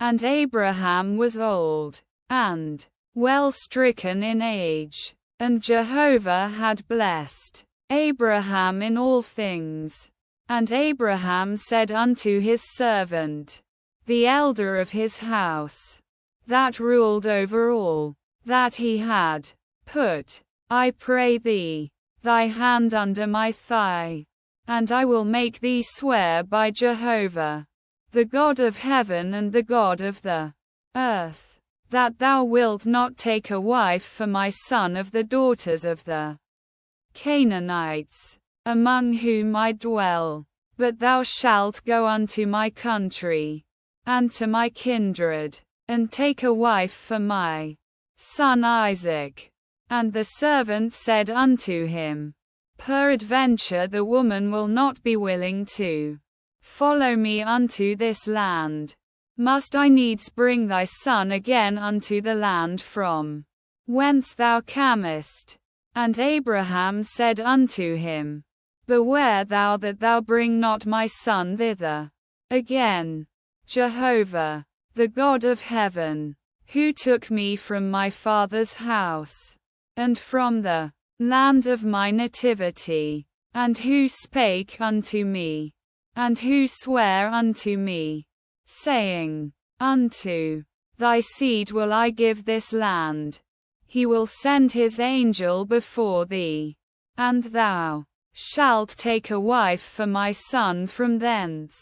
And Abraham was old, and well stricken in age. And Jehovah had blessed Abraham in all things. And Abraham said unto his servant, the elder of his house, that ruled over all that he had, put, I pray thee, thy hand under my thigh, and I will make thee swear by Jehovah, the God of heaven and the God of the earth, that thou wilt not take a wife for my son of the daughters of the Canaanites, among whom I dwell, but thou shalt go unto my country, and to my kindred, and take a wife for my son Isaac. And the servant said unto him, peradventure the woman will not be willing to follow me unto this land. Must I needs bring thy son again unto the land from whence thou camest? And Abraham said unto him, beware thou that thou bring not my son thither again. Jehovah, the God of heaven, who took me from my father's house, and from the land of my nativity, and who spake unto me, and who sware unto me, saying, unto thy seed will I give this land. He will send his angel before thee, and thou shalt take a wife for my son from thence.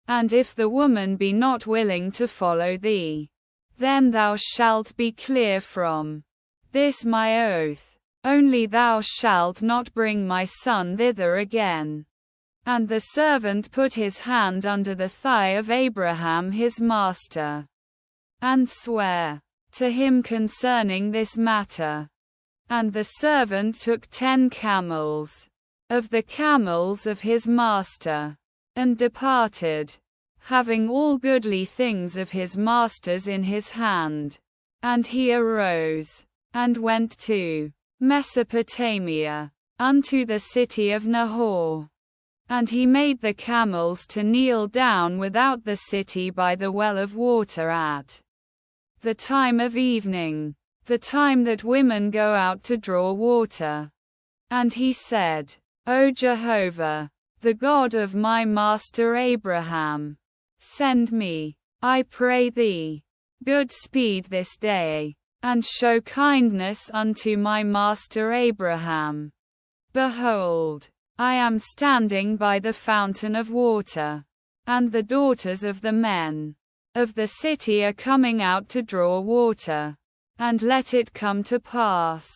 And if the woman be not willing to follow thee, then thou shalt be clear from this my oath. Only thou shalt not bring my son thither again. And the servant put his hand under the thigh of Abraham his master, and sware to him concerning this matter. And the servant took 10 camels of the camels of his master, and departed, having all goodly things of his master's in his hand. And he arose, and went to Mesopotamia, unto the city of Nahor. And he made the camels to kneel down without the city by the well of water at the time of evening, the time that women go out to draw water. And he said, O Jehovah, the God of my master Abraham, send me, I pray thee, good speed this day, and show kindness unto my master Abraham. Behold, I am standing by the fountain of water, and the daughters of the men of the city are coming out to draw water. And let it come to pass,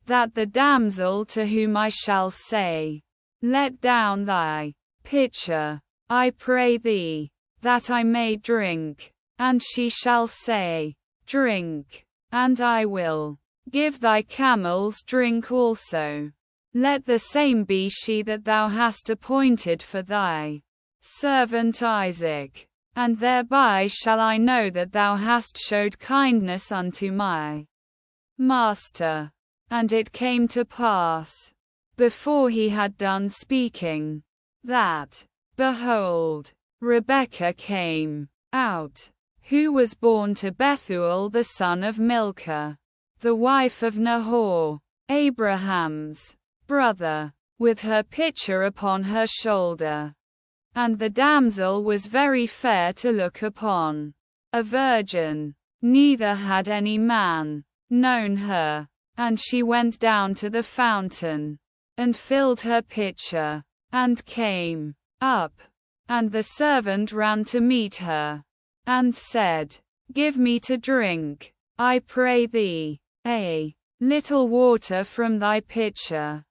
that the damsel to whom I shall say, let down thy pitcher, I pray thee, that I may drink, and she shall say, drink, and I will give thy camels drink also. Let the same be she that thou hast appointed for thy servant Isaac, and thereby shall I know that thou hast showed kindness unto my master. And it came to pass, before he had done speaking, that, behold, Rebekah came out, who was born to Bethuel the son of Milcah, the wife of Nahor, Abraham's brother, with her pitcher upon her shoulder. And the damsel was very fair to look upon, a virgin, neither had any man known her. And she went down to the fountain, and filled her pitcher, and came up. And the servant ran to meet her, and said, give me to drink, I pray thee, a little water from thy pitcher.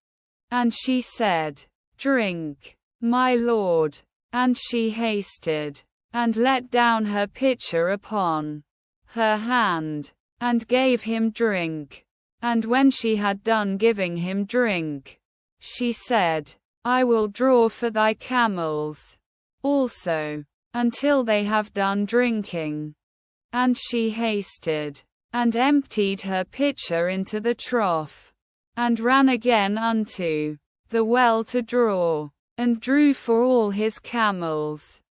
And she said, drink, my lord. And she hasted, and let down her pitcher upon her hand, and gave him drink. And when she had done giving him drink, she said, I will draw for thy camels also, until they have done drinking. And she hasted, and emptied her pitcher into the trough, and ran again unto the well to draw, and drew for all his camels.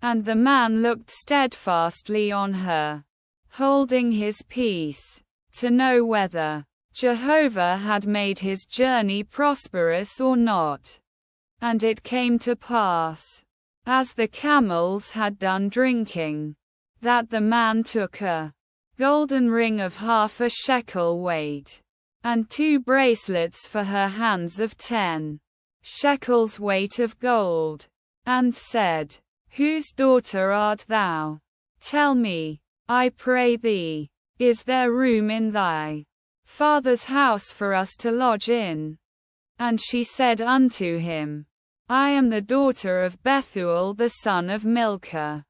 And the man looked steadfastly on her, holding his peace, to know whether Jehovah had made his journey prosperous or not. And it came to pass, as the camels had done drinking, that the man took a golden ring of 1/2 shekel weight, and 2 bracelets for her hands of 10 shekels weight of gold, and said, Whose daughter art thou? Tell me, I pray thee, is there room in thy father's house for us to lodge in? And she said unto him, I am the daughter of Bethuel the son of Milcah,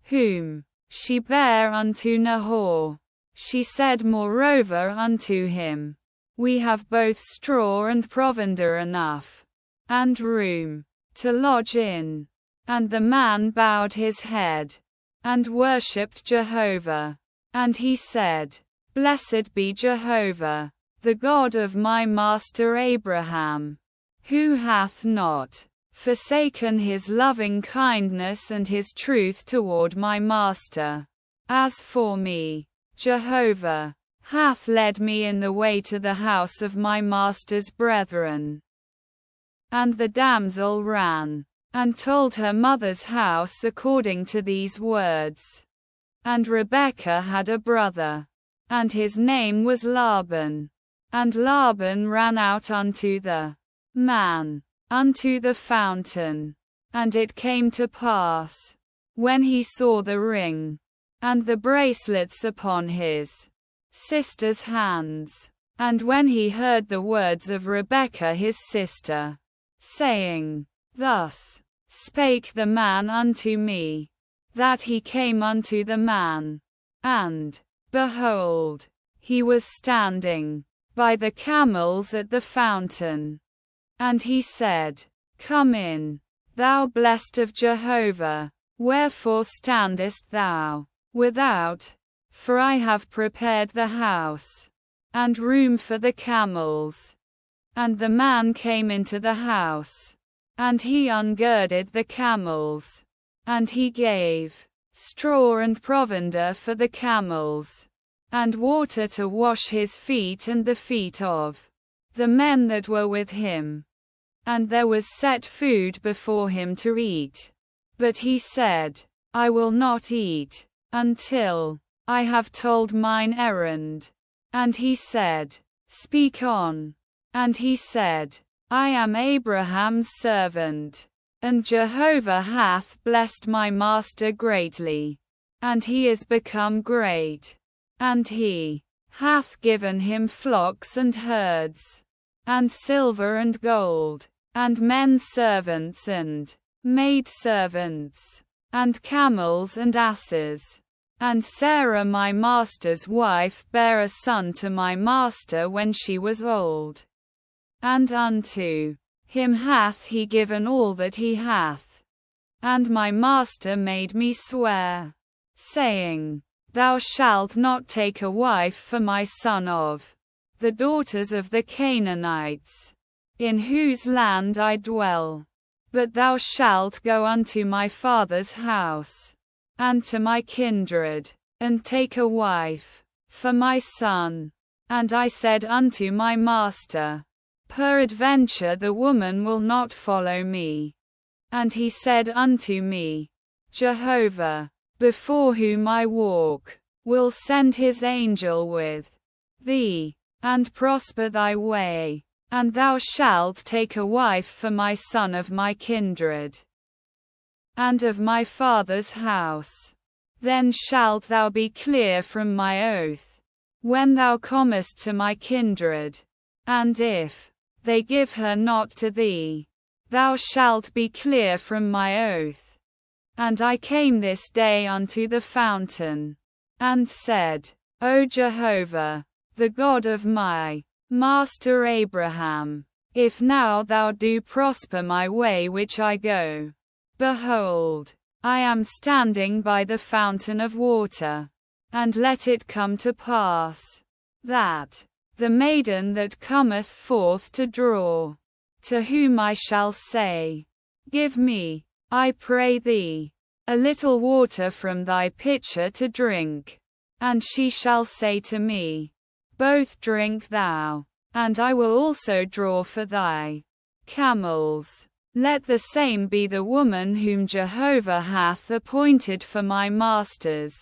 whom she bare unto Nahor. She said moreover unto him, We have both straw and provender enough, and room to lodge in. And the man bowed his head, and worshipped Jehovah. And he said, Blessed be Jehovah, the God of my master Abraham, who hath not forsaken his loving kindness and his truth toward my master. As for me, Jehovah hath led me in the way to the house of my master's brethren. And the damsel ran, and told her mother's house according to these words. And Rebekah had a brother, and his name was Laban. And Laban ran out unto the man, unto the fountain. And it came to pass, when he saw the ring, and the bracelets upon his sister's hands, and when he heard the words of Rebekah his sister, saying, Thus spake the man unto me, that he came unto the man, and, behold, he was standing by the camels at the fountain. And he said, Come in, thou blessed of Jehovah, wherefore standest thou without? For I have prepared the house, and room for the camels. And the man came into the house, and he ungirded the camels, and he gave straw and provender for the camels, and water to wash his feet and the feet of the men that were with him. And there was set food before him to eat. But he said, I will not eat until I have told mine errand. And he said, Speak on. And he said, I am Abraham's servant, and Jehovah hath blessed my master greatly, and he is become great, and he hath given him flocks and herds, and silver and gold, and men servants and maid servants, and camels and asses. And Sarah my master's wife bare a son to my master when she was old. And unto him hath he given all that he hath. And my master made me swear, saying, Thou shalt not take a wife for my son of the daughters of the Canaanites, in whose land I dwell. But thou shalt go unto my father's house, and to my kindred, and take a wife for my son. And I said unto my master, Peradventure the woman will not follow me. And he said unto me, Jehovah, before whom I walk, will send his angel with thee, and prosper thy way, and thou shalt take a wife for my son of my kindred, and of my father's house. Then shalt thou be clear from my oath, when thou comest to my kindred, and if they give her not to thee, thou shalt be clear from my oath. And I came this day unto the fountain, and said, O Jehovah, the God of my master Abraham, if now thou do prosper my way which I go, behold, I am standing by the fountain of water, and let it come to pass, that the maiden that cometh forth to draw, to whom I shall say, Give me, I pray thee, a little water from thy pitcher to drink. And she shall say to me, both drink thou, and I will also draw for thy camels. Let the same be the woman whom Jehovah hath appointed for my master's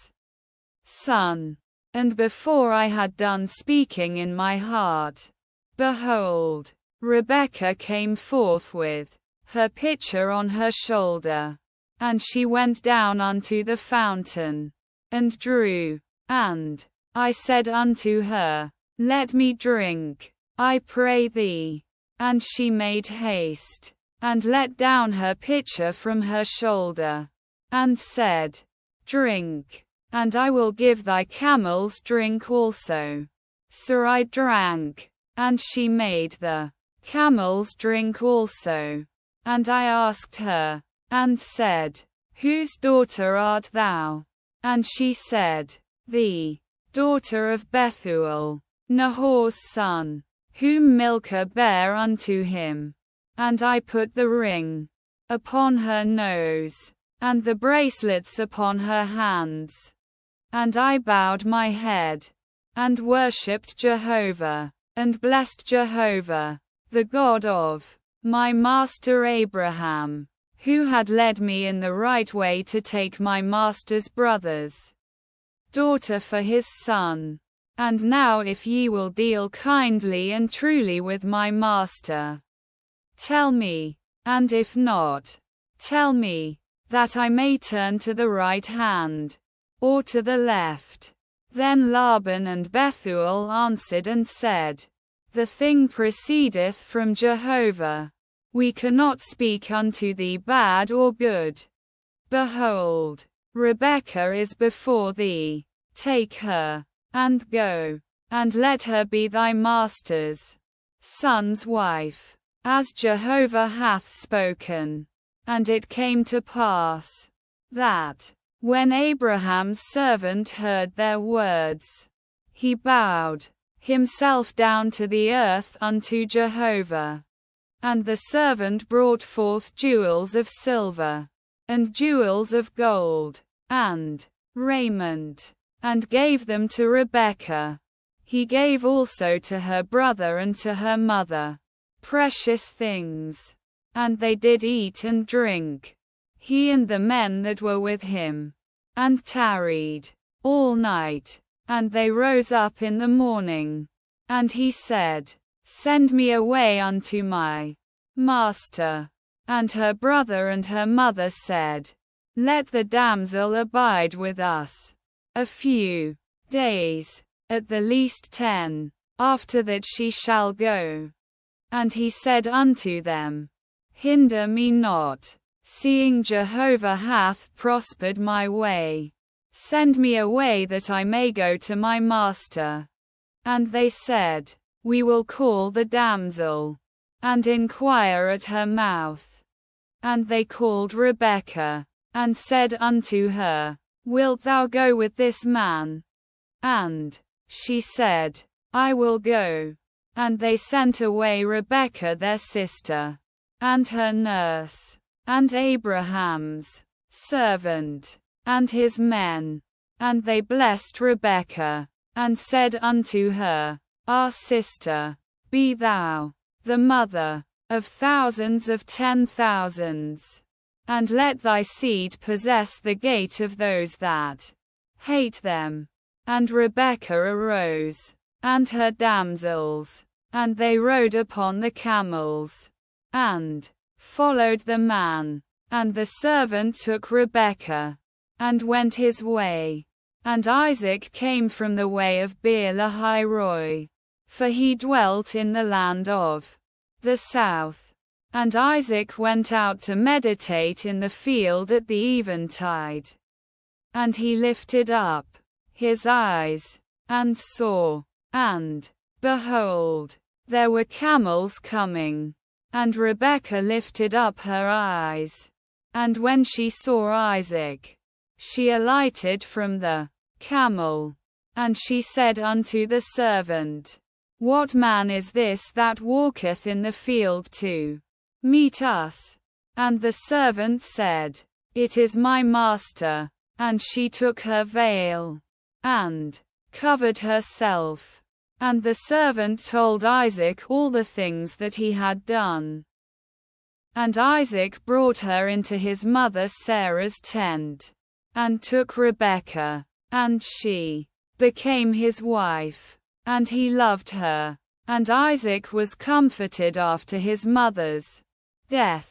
son. And before I had done speaking in my heart, behold, Rebekah came forth with her pitcher on her shoulder. And she went down unto the fountain, and drew. And I said unto her, let me drink, I pray thee. And she made haste, and let down her pitcher from her shoulder, and said, drink, and I will give thy camels drink also. So I drank, and she made the camels drink also. And I asked her, and said, whose daughter art thou? And she said, the daughter of Bethuel, Nahor's son, whom Milcah bare unto him. And I put the ring upon her nose, and the bracelets upon her hands. And I bowed my head, and worshipped Jehovah, and blessed Jehovah, the God of my master Abraham, who had led me in the right way to take my master's brother's daughter for his son. And now if ye will deal kindly and truly with my master, tell me, and if not, tell me, that I may turn to the right hand, or to the left. Then Laban and Bethuel answered and said, the thing proceedeth from Jehovah. We cannot speak unto thee bad or good. Behold, Rebekah is before thee. Take her, and go, and let her be thy master's son's wife, as Jehovah hath spoken. And it came to pass, that, when Abraham's servant heard their words, he bowed himself down to the earth unto Jehovah. And the servant brought forth jewels of silver, and jewels of gold, and raiment, and gave them to Rebekah. He gave also to her brother and to her mother precious things. And they did eat and drink, he and the men that were with him, and tarried all night. And they rose up in the morning. And he said, send me away unto my master. And her brother and her mother said, let the damsel abide with us a few days, at the least 10, after that she shall go. And he said unto them, hinder me not, seeing Jehovah hath prospered my way. Send me away that I may go to my master. And they said, we will call the damsel, and inquire at her mouth. And they called Rebekah, and said unto her, wilt thou go with this man? And she said, I will go. And they sent away Rebekah their sister, and her nurse, and Abraham's servant, and his men. And they blessed Rebekah, and said unto her, our sister, be thou the mother of thousands of 10,000s, and let thy seed possess the gate of those that hate them. And Rebekah arose, and her damsels, and they rode upon the camels, and followed the man. And the servant took Rebekah, and went his way. And Isaac came from the way of Beer-lahai-roi, for he dwelt in the land of the south. And Isaac went out to meditate in the field at the eventide. And he lifted up his eyes, and saw, and, behold, there were camels coming. And Rebekah lifted up her eyes. And when she saw Isaac, she alighted from the camel. And she said unto the servant, what man is this that walketh in the field to meet us? And the servant said, "It is my master." And she took her veil and covered herself. And the servant told Isaac all the things that he had done. And Isaac brought her into his mother Sarah's tent, and took Rebekah, and she became his wife, and he loved her. And Isaac was comforted after his mother's death.